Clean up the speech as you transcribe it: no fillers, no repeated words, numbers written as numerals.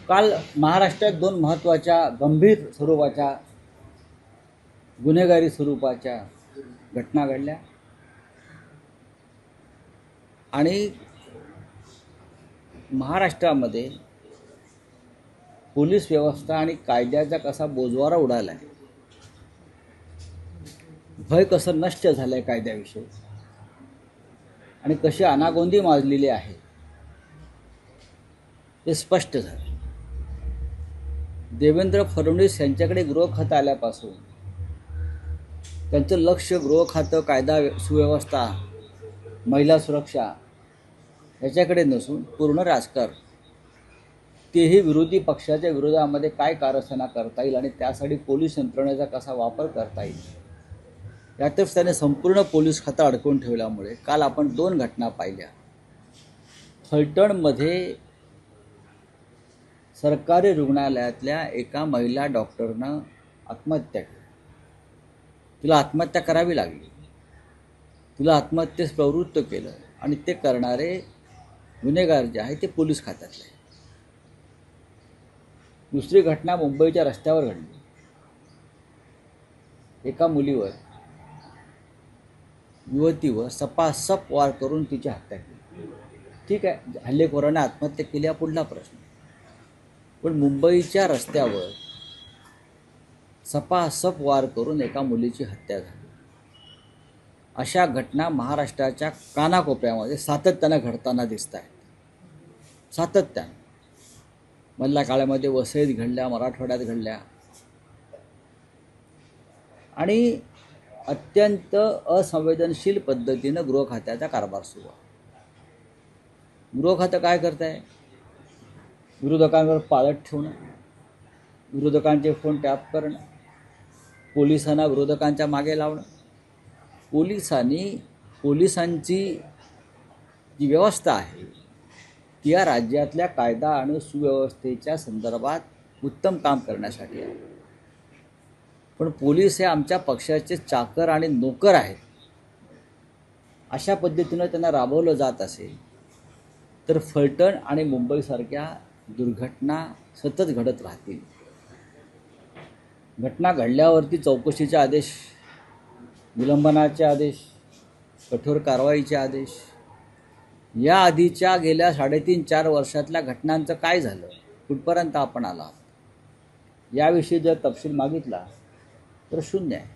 काल महाराष्ट्रात दोन महत्त्वाच्या गंभीर स्वरूपाच्या गुन्हेगारी स्वरूपाच्या घटना घडल्या आणि महाराष्ट्रामध्ये पोलीस व्यवस्था आणि कायद्याचा कसा बोजवारा उडाला आहे, भय कसं नष्ट झालं आहे कायद्याविषयी आणि कशी अनागोंदी माजलेली आहे हे स्पष्ट झालं. देवेंद्र फडणवीस यांच्याकडे गृहखातं आल्यापासून त्यांचं लक्ष गृहखातं, कायदा सुव्यवस्था, महिला सुरक्षा याच्याकडे नसून पूर्ण राजकारण, तेही विरोधी पक्षाच्या विरोधामध्ये काय कारस्थाना करता येईल आणि त्यासाठी पोलीस यंत्रणेचा कसा वापर करता येईल यातच त्याने संपूर्ण पोलीस खातं अडकवून ठेवल्यामुळे काल आपण दोन घटना पाहिल्या. फलटणमध्ये सरकारी रुग्णालयातल्या एका महिला डॉक्टरनं आत्महत्या केली. तिला आत्महत्या करावी लागली, तिला आत्महत्येस प्रवृत्त केलं आणि ते करणारे गुन्हेगार जे आहे ते पोलीस खात्यातले. दुसरी घटना मुंबईच्या रस्त्यावर घडली. एका मुलीवर, युवतीवर सपासप वार करून तिची हत्या केली. ठीक आहे, हल्लेखोराने आत्महत्या केली हा पुढला प्रश्न, पण मुंबईच्या रस्त्यावर सपासप वार करून एका मुलीची हत्या झाली. अशा घटना महाराष्ट्राच्या कानाकोपऱ्यामध्ये सातत्यानं घडताना दिसत आहेत. सातत्यानं मधल्या काळामध्ये वसईत घडल्या, मराठवाड्यात घडल्या आणि अत्यंत असंवेदनशील पद्धतीनं गृहखात्याचा कारभार सुरू आहे. गृहखातं काय करत आहे? विरोधकांवर पाळत ठेवणं, विरोधकांचे फोन टॅप करणं, पोलिसांना विरोधकांच्या मागे लावणं. पोलिसांची जी व्यवस्था आहे ती या राज्यातल्या कायदा आणि सुव्यवस्थेच्या संदर्भात उत्तम काम करण्यासाठी आहे. पण पोलीस हे आमच्या पक्षाचे चाकर आणि नोकर आहेत अशा पद्धतीनं त्यांना राबवलं जात असेल तर फलटण आणि मुंबईसारख्या दुर्घटना सतत घडत राहतील. घटना घडल्यावरती चौकशीचे आदेश, निलंबनाचे आदेश, कठोर कारवाईचे आदेश, या आधीच्या गेल्या 3.5-4 वर्षातल्या घटनांचं काय झालं, कुठपर्यंत आपण आला, याविषयी जर तपशील मागितला तर शून्य आहे.